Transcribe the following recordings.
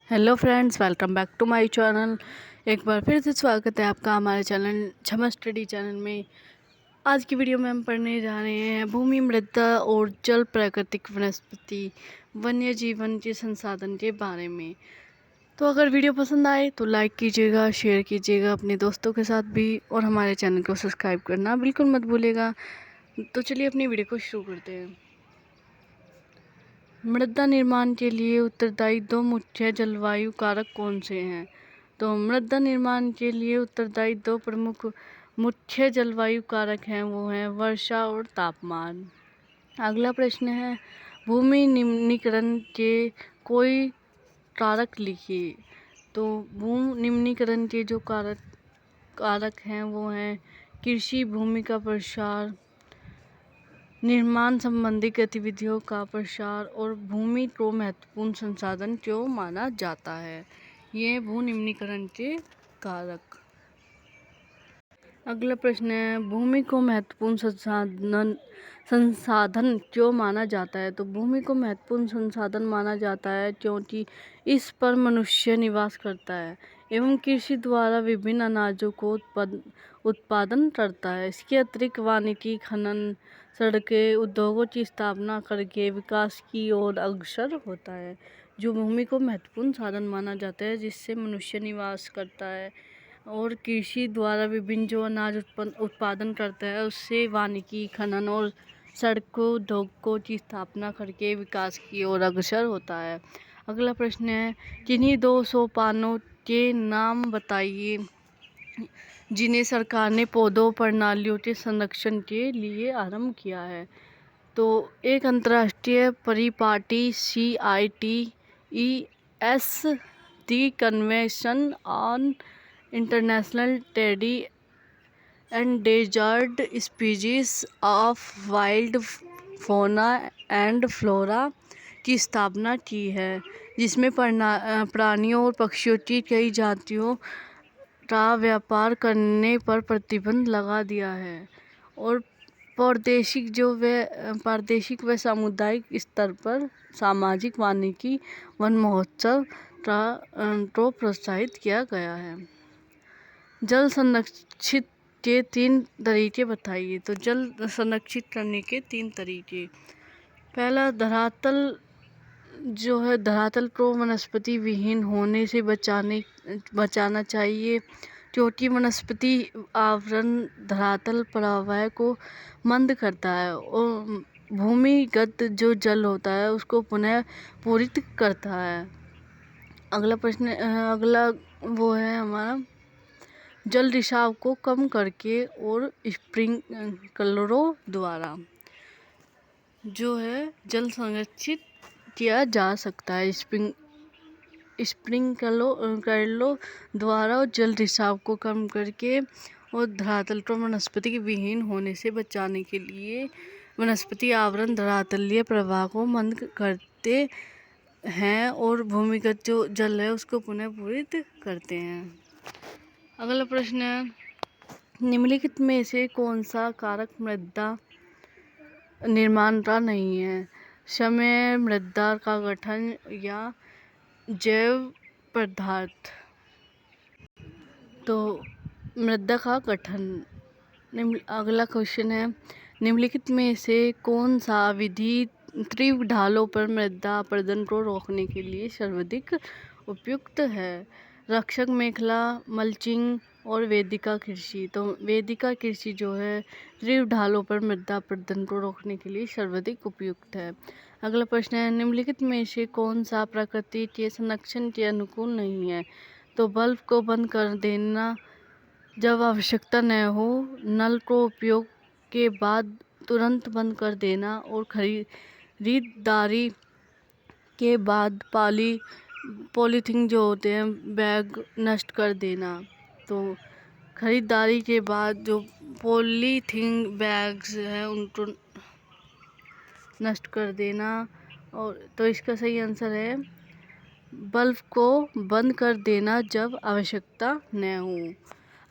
Hello friends, welcome back to my channel. एक बार फिर से स्वागत है आपका हमारे चैनल छमा स्टडी चैनल में। आज की वीडियो में हम पढ़ने जा रहे हैं भूमि, मृदा और जल, प्राकृतिक वनस्पति, वन्य जीवन के संसाधन के बारे में। तो अगर वीडियो पसंद आए तो लाइक कीजिएगा, शेयर कीजिएगा अपने दोस्तों के साथ भी, और हमारे चैनल को सब्सक्राइब करना बिल्कुल मत भूलिएगा। तो चलिए अपनी वीडियो को शुरू करते हैं। मृदा निर्माण के लिए उत्तरदायी दो मुख्य जलवायु कारक कौन से हैं? तो मृदा निर्माण के लिए उत्तरदायी दो प्रमुख मुख्य जलवायु कारक हैं, वो हैं वर्षा और तापमान। अगला प्रश्न है, भूमि निम्नीकरण के कोई कारक लिखिए। तो भूमि निम्नीकरण के जो कारक हैं वो हैं कृषि भूमि का प्रसार, निर्माण संबंधी गतिविधियों का प्रसार, और भूमि को महत्वपूर्ण संसाधन क्यों माना जाता है। ये भू निम्नीकरण के कारक। अगला प्रश्न है, भूमि को महत्वपूर्ण संसाधन क्यों माना जाता है? तो भूमि को महत्वपूर्ण संसाधन माना जाता है क्योंकि इस पर मनुष्य निवास करता है एवं कृषि द्वारा विभिन्न अनाजों को उत्पादन करता है। इसके अतिरिक्त वानिकी, खनन, सड़कें, उद्योगों की स्थापना करके विकास की ओर अग्रसर होता है। जो भूमि को महत्वपूर्ण साधन माना जाता है जिससे मनुष्य निवास करता है और कृषि द्वारा विभिन्न जो अनाज उत्पादन करता है, उससे वानिकी, खनन और सड़कों, उद्योगों की स्थापना करके विकास की ओर अग्रसर होता है। अगला प्रश्न है, किन्हीं दो सोपानों के नाम बताइए जिन्हें सरकार ने पौधों प्रणालियों के संरक्षण के लिए आरंभ किया है। तो एक अंतर्राष्ट्रीय परिपाटी CITES, the convention on international teddy endangered species of wild fauna and flora की स्थापना की है, जिसमें प्राणियों और पक्षियों की कई जातियों का व्यापार करने पर प्रतिबंध लगा दिया है, और प्रादेशिक व सामुदायिक स्तर पर सामाजिक वानिकी वन महोत्सव को प्रोत्साहित किया गया है। जल संरक्षित के 3 तरीके बताइए। तो जल संरक्षित करने के 3 तरीके। पहला, धरातल को वनस्पति विहीन होने से बचाना चाहिए, क्योंकि वनस्पति आवरण धरातल प्रवाह को मंद करता है और भूमिगत जो जल होता है उसको पुनः पूरित करता है। अगला वो है हमारा, जल रिसाव को कम करके और स्प्रिंकलरों द्वारा जो है जल संरक्षित किया जा सकता है। स्प्रिंकलरों द्वारा जल रिसाव को कम करके और धरातल को वनस्पति के विहीन होने से बचाने के लिए वनस्पति आवरण धरातलीय प्रवाह को मंद करते हैं और भूमिगत जो जल है उसको पुनः पूरित करते हैं। अगला प्रश्न है, निम्नलिखित में से कौन सा कारक मृदा निर्माण का नहीं है? समय, मृदा का गठन या जैव पदार्थ? तो मृदा का गठन। अगला क्वेश्चन है, निम्नलिखित में से कौन सा विधि तीव्र ढालों पर मृदा अपरदन को रोकने के लिए सर्वाधिक उपयुक्त है? रक्षक मेखला, मल्चिंग और वेदिका कृषि। तो वेदिका कृषि जो है तीव्र ढालों पर मृदा अपरदन को रोकने के लिए सर्वाधिक उपयुक्त है। अगला प्रश्न है, निम्नलिखित में से कौन सा प्रकृति के संरक्षण के अनुकूल नहीं है? तो बल्ब को बंद कर देना जब आवश्यकता न हो, नल को उपयोग के बाद तुरंत बंद कर देना, और खरीदारी के बाद पॉलीथीन जो होते हैं बैग नष्ट कर देना। तो खरीदारी के बाद जो पॉलीथीन बैग्स हैं उनको नष्ट कर देना। और तो इसका सही आंसर है बल्ब को बंद कर देना जब आवश्यकता न हो।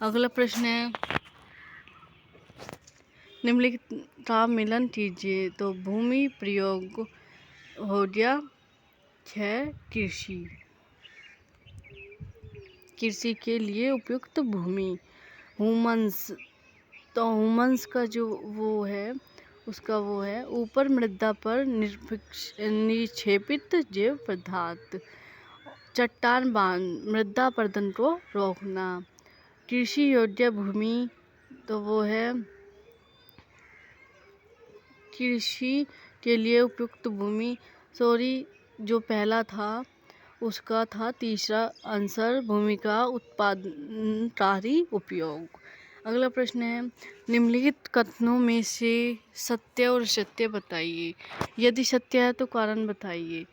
अगला प्रश्न है, निम्नलिखित का मिलन कीजिए। तो भूमि प्रयोग हो गया, 6 कृषि। कृषि के लिए उपयुक्त भूमि। ह्यूमन्स, तो ह्यूमन्स का जो वो है उसका वो है ऊपर मृदा पर निक्षेपित जैव पदार्थ। चट्टान बांध, मृदा अपरदन को रोकना। कृषि योग्य भूमि, तो वो है कृषि के लिए उपयुक्त भूमि। सॉरी, जो पहला था उसका था तीसरा आंसर, भूमि का उत्पादनकारी उपयोग। अगला प्रश्न है, निम्नलिखित कथनों में से सत्य और असत्य बताइए। यदि सत्य है तो कारण बताइए।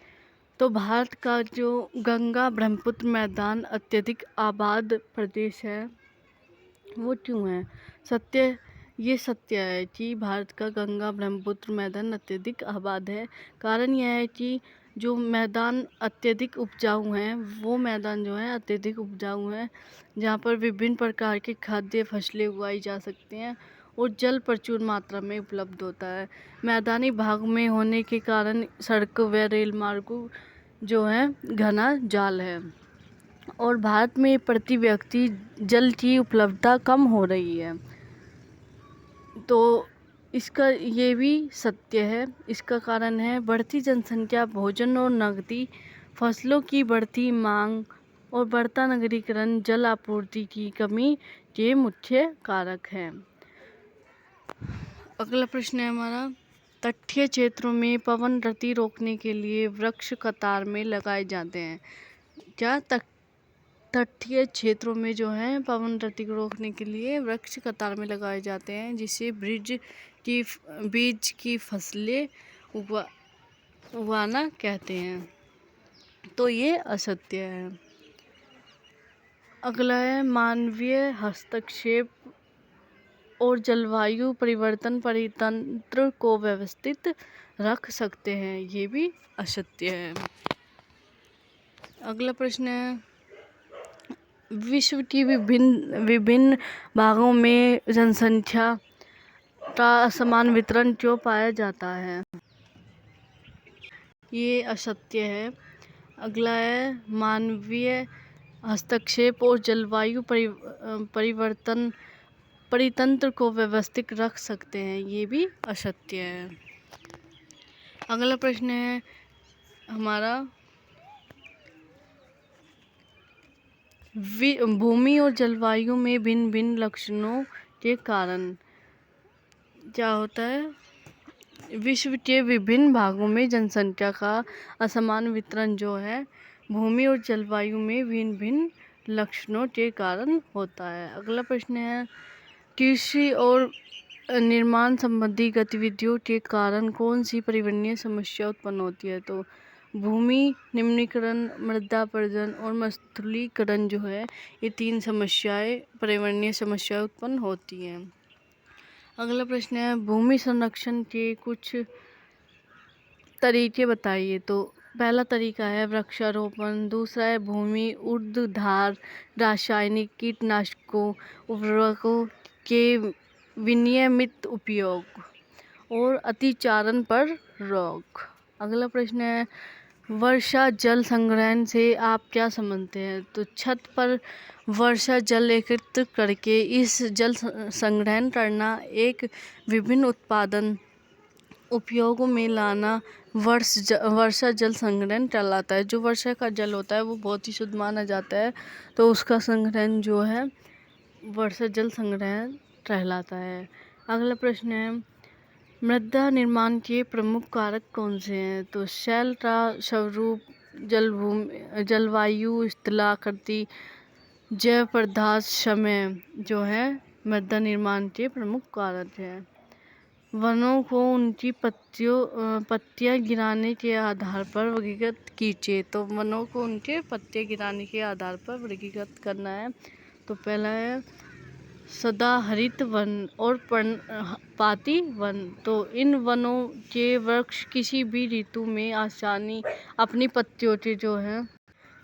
तो भारत का जो गंगा ब्रह्मपुत्र मैदान अत्यधिक आबाद प्रदेश है, वो क्यों है? सत्य, ये सत्य है कि भारत का गंगा ब्रह्मपुत्र मैदान अत्यधिक आबाद है। कारण यह है कि जो मैदान अत्यधिक उपजाऊ हैं, वो मैदान जो है अत्यधिक उपजाऊ हैं, जहाँ पर विभिन्न प्रकार के खाद्य फसलें उगाई जा सकती हैं और जल प्रचुर मात्रा में उपलब्ध होता है। मैदानी भाग में होने के कारण सड़क व रेल मार्गों जो है घना जाल है और भारत में प्रति व्यक्ति जल की उपलब्धता कम हो रही है। तो इसका ये भी सत्य है। इसका कारण है बढ़ती जनसंख्या, भोजन और नकदी फसलों की बढ़ती मांग और बढ़ता नगरीकरण जल आपूर्ति की कमी के मुख्य कारक हैं। अगला प्रश्न है हमारा, तटीय क्षेत्रों में पवन गति रोकने के लिए वृक्ष कतार में लगाए जाते हैं। क्या तटीय क्षेत्रों में जो है पवन गति को रोकने के लिए वृक्ष कतार में लगाए जाते हैं, जिसे बीज की फसलें उगाना कहते हैं। तो ये असत्य है। अगला है, मानवीय हस्तक्षेप और जलवायु परिवर्तन परितंत्र को व्यवस्थित रख सकते हैं। ये भी असत्य है। अगला प्रश्न है, विश्व की विभिन्न भागों में जनसंख्या का असमान वितरण क्यों पाया जाता है? ये असत्य है। अगला है, मानवीय हस्तक्षेप और जलवायु परिवर्तन परितंत्र को व्यवस्थित रख सकते हैं। ये भी असत्य है। अगला प्रश्न है हमारा, भूमि और जलवायु में भिन्न भिन्न लक्षणों के कारण क्या होता है? विश्व के विभिन्न भागों में जनसंख्या का असमान वितरण जो है भूमि और जलवायु में भिन्न भिन्न लक्षणों के कारण होता है। अगला प्रश्न है, कृषि और निर्माण संबंधी गतिविधियों के कारण कौन सी पर्यावरणीय समस्या उत्पन्न होती है? तो भूमि निम्नीकरण, मृदा अपरदन और मरुस्थलीकरण जो है, ये तीन समस्याएं पर्यावरणीय समस्याएं उत्पन्न होती हैं। अगला प्रश्न है, भूमि संरक्षण के कुछ तरीके बताइए। तो पहला तरीका है वृक्षारोपण, दूसरा है भूमि ऊर्ध्वाधर रासायनिक कीटनाशकों उर्वरकों के विनियमित उपयोग और अतिचारण पर रोक। अगला प्रश्न है, वर्षा जल संग्रहण से आप क्या समझते हैं? तो छत पर वर्षा जल एकत्रित करके इस जल संग्रहण करना, एक विभिन्न उत्पादन उपयोगों में लाना वर्षा जल संग्रहण कहलाता है। जो वर्षा का जल होता है वो बहुत ही शुद्ध माना जाता है, तो उसका संग्रहण जो है वर्षा जल संग्रहण कहलाता है। अगला प्रश्न है, मृदा निर्माण के प्रमुख कारक कौन से हैं? तो शैल का स्वरूप, जलवायु, स्थलाकृति, जैव पदार्थ, समय जो है मृदा निर्माण के प्रमुख कारक हैं। वनों को उनकी पत्तियां गिराने के आधार पर वर्गीकृत कीजिए। तो वनों को उनके पत्तियां गिराने के आधार पर वर्गीकृत करना है। तो पहला है सदाहरित वन और पर्णपाती वन। तो इन वनों के वृक्ष किसी भी ऋतु में आसानी अपनी पत्तियों के जो है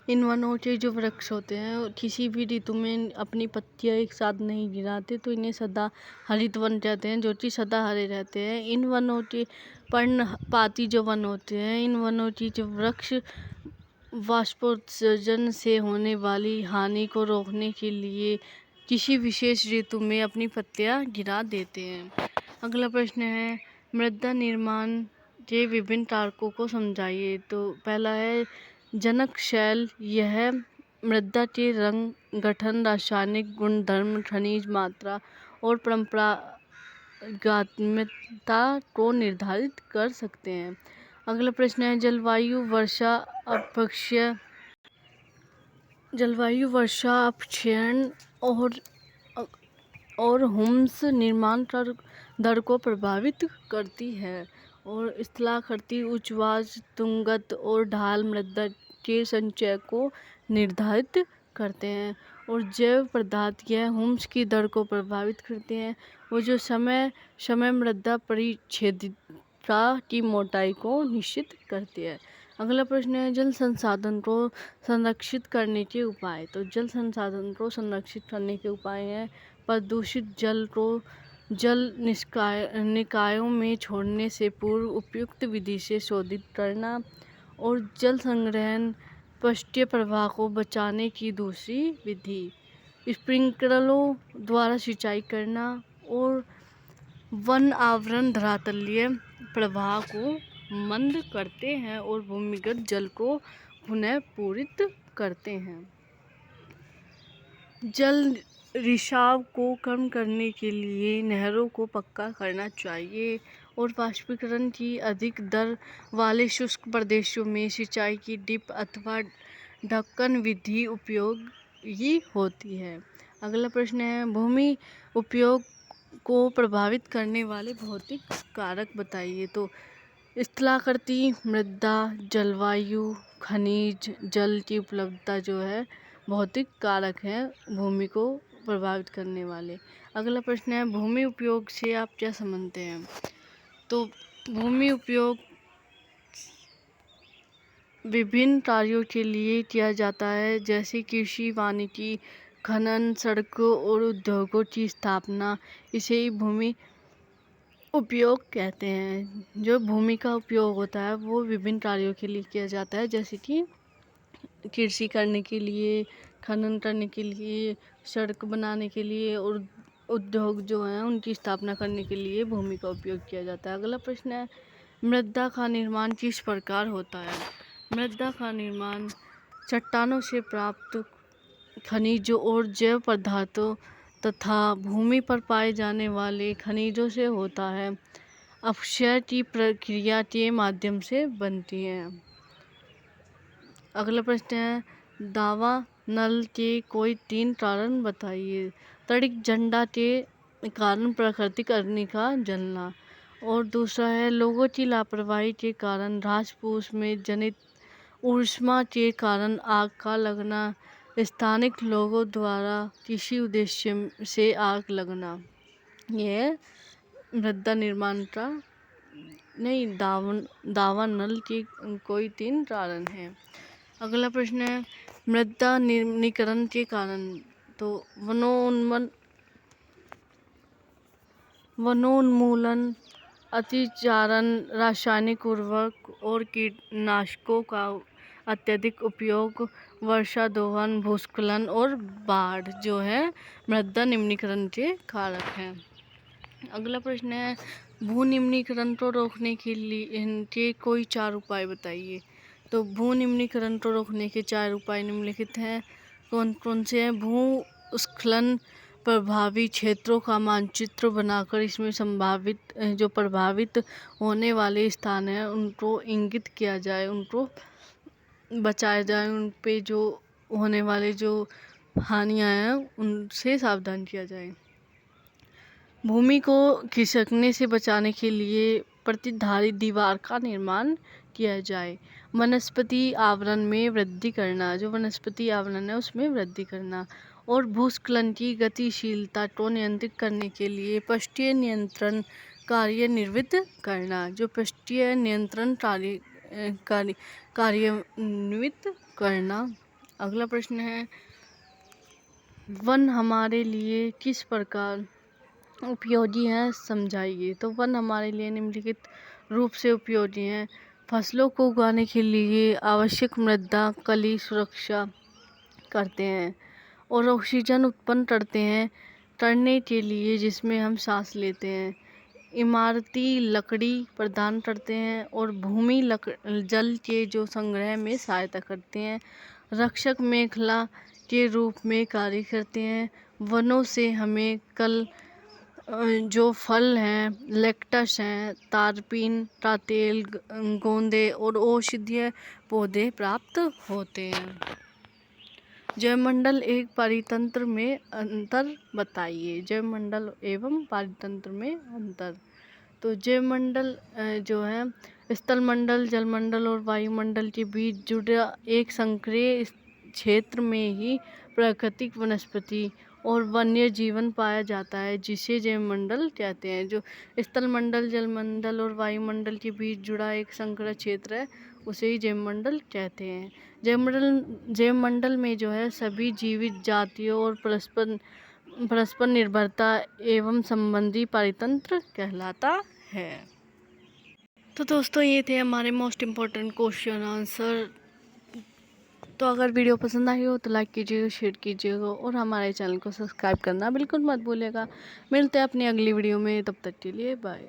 इन वनों के जो वृक्ष होते हैं किसी भी ऋतु में अपनी पत्तियां एक साथ नहीं गिराते, तो इन्हें सदाहरित वन कहते हैं, जो कि सदा हरे रहते हैं। इन वनों के पर्णपाती जो वन होते हैं, इन वनों की जो वृक्ष वाष्पोत्सर्जन से होने वाली हानि को रोकने के लिए किसी विशेष ऋतु में अपनी पत्तियां गिरा देते हैं। अगला प्रश्न है, मृदा निर्माण के विभिन्न कारकों को समझाइए। तो पहला है जनक शैल। यह मृदा के रंग, गठन, रासायनिक गुणधर्म, खनिज मात्रा और परंपरागतता को निर्धारित कर सकते हैं। अगला प्रश्न है, जलवायु अपक्षयण और ह्यूमस निर्माण दर को प्रभावित करती है। और स्थलाकृति, उच्चवास, तुंगत और ढाल मृदा के संचय को निर्धारित करते हैं। और जैव पदार्थ यह ह्यूमस की दर को प्रभावित करते हैं, वो जो समय मृदा परिच्छेदिता की मोटाई को निश्चित करती है। अगला प्रश्न है, जल संसाधन को संरक्षित करने के उपाय। तो जल संसाधन को संरक्षित करने के उपाय हैं, प्रदूषित जल को जल निकायों में छोड़ने से पूर्व उपयुक्त विधि से शोधित करना, और जल संग्रहण पृष्ठीय प्रवाह को बचाने की दूसरी विधि, स्प्रिंकलरों द्वारा सिंचाई करना, और वन आवरण धरातलीय प्रवाह को मंद करते हैं और भूमिगत जल को पुनः पूरित करते हैं। जल रिसाव को कम करने के लिए नहरों को पक्का करना चाहिए, और वाष्पीकरण की अधिक दर वाले शुष्क प्रदेशों में सिंचाई की ड्रिप अथवा ढक्कन विधि उपयोगी होती है। अगला प्रश्न है, भूमि उपयोग को प्रभावित करने वाले भौतिक कारक बताइए। तो स्थलाकृति, मृदा, जलवायु, खनिज, जल की उपलब्धता जो है भौतिक कारक हैं भूमि को प्रभावित करने वाले। अगला प्रश्न है, भूमि उपयोग से आप क्या समझते हैं। तो भूमि उपयोग विभिन्न कार्यों के लिए किया जाता है, जैसे कृषि, वानिकी, खनन, सड़कों और उद्योगों की स्थापना। इसे ही भूमि उपयोग कहते हैं। जो भूमि का उपयोग होता है वो विभिन्न कार्यों के लिए किया जाता है, जैसे कि कृषि करने के लिए, खनन करने के लिए, सड़क बनाने के लिए, और उद्योग जो हैं उनकी स्थापना करने के लिए भूमि का उपयोग किया जाता है। अगला प्रश्न है, मृदा का निर्माण किस प्रकार होता है। मृदा का निर्माण चट्टानों से प्राप्त खनिजों और जैव पदार्थों तथा भूमि पर पाए जाने वाले खनिजों से होता है। अपक्षय की प्रक्रिया के माध्यम से बनती है। अगला प्रश्न है, दावानल के कोई 3 कारण बताइए। तड़ित झंडा के कारण प्राकृतिक अग्नि का जलना, और दूसरा है लोगों की लापरवाही के कारण घास फूस में जनित ऊष्मा के कारण आग का लगना, स्थानिक लोगों द्वारा किसी उद्देश्य से आग लगना। यह मृदा निर्माण का दावानल के कोई 3 कारण हैं। अगला प्रश्न है, मृदा निम्नीकरण के कारण। तो वनोन्मूलन, अतिचारण, रासायनिक उर्वरक और कीटनाशकों का अत्यधिक उपयोग, वर्षा दोहन, भूस्खलन और बाढ़ जो है मृदा निम्नीकरण के कारक हैं। अगला प्रश्न है, भू निम्नीकरण को रोकने के लिए इनके कोई 4 उपाय बताइए। तो भू निम्नीकरण को रोकने के 4 उपाय निम्नलिखित हैं। कौन कौन से हैं। भूस्खलन प्रभावी क्षेत्रों का मानचित्र बनाकर इसमें संभावित जो प्रभावित होने वाले स्थान हैं उनको इंगित किया जाए, उनको बचाया जाए, उन पे जो होने वाले जो हानियाँ हैं उनसे सावधान किया जाए। भूमि को खिसकने से बचाने के लिए प्रतिधारित दीवार का निर्माण किया जाए। वनस्पति आवरण में वृद्धि करना, जो वनस्पति आवरण है उसमें वृद्धि करना, और भूस्खलन की गतिशीलता को नियंत्रित करने के लिए पृष्ठीय नियंत्रण कार्यान्वित करना, जो पृष्ठीय नियंत्रण कार्यान्वित करना। अगला प्रश्न है, वन हमारे लिए किस प्रकार उपयोगी हैं, समझाइए। तो वन हमारे लिए निम्नलिखित रूप से उपयोगी हैं। फसलों को उगाने के लिए आवश्यक मृदा कली सुरक्षा करते हैं और ऑक्सीजन उत्पन्न करने के लिए जिसमें हम सांस लेते हैं। इमारती लकड़ी प्रदान करते हैं और भूमि जल के जो संग्रह में सहायता करते हैं। रक्षक मेखला के रूप में कार्य करते हैं। वनों से हमें जो फल हैं, लेक्टस हैं, तारपीन का तेल, गोंदे और औषधीय पौधे प्राप्त होते हैं। जैवमंडल एक पारितंत्र में अंतर बताइए। जैवमंडल एवं पारितंत्र में अंतर। तो जैवमंडल जो है स्थलमंडल, जलमंडल और वायुमंडल के बीच जुड़ा एक संक्रिय क्षेत्र में ही प्राकृतिक वनस्पति और वन्य जीवन पाया जाता है, जिसे जैवमंडल कहते हैं। जो स्थलमंडल, जलमंडल और वायुमंडल के बीच जुड़ा एक संक्रिय क्षेत्र है, उसे ही जैवमंडल कहते हैं। जैवमंडल में जो है सभी जीवित जातियों और परस्पर निर्भरता एवं संबंधी पारितंत्र कहलाता है। तो दोस्तों, ये थे हमारे मोस्ट इम्पोर्टेंट क्वेश्चन आंसर। तो अगर वीडियो पसंद आई हो तो लाइक कीजिएगा, शेयर कीजिएगा और हमारे चैनल को सब्सक्राइब करना बिल्कुल मत भूलिएगा। मिलते हैं अपनी अगली वीडियो में, तब तक के लिए बाय।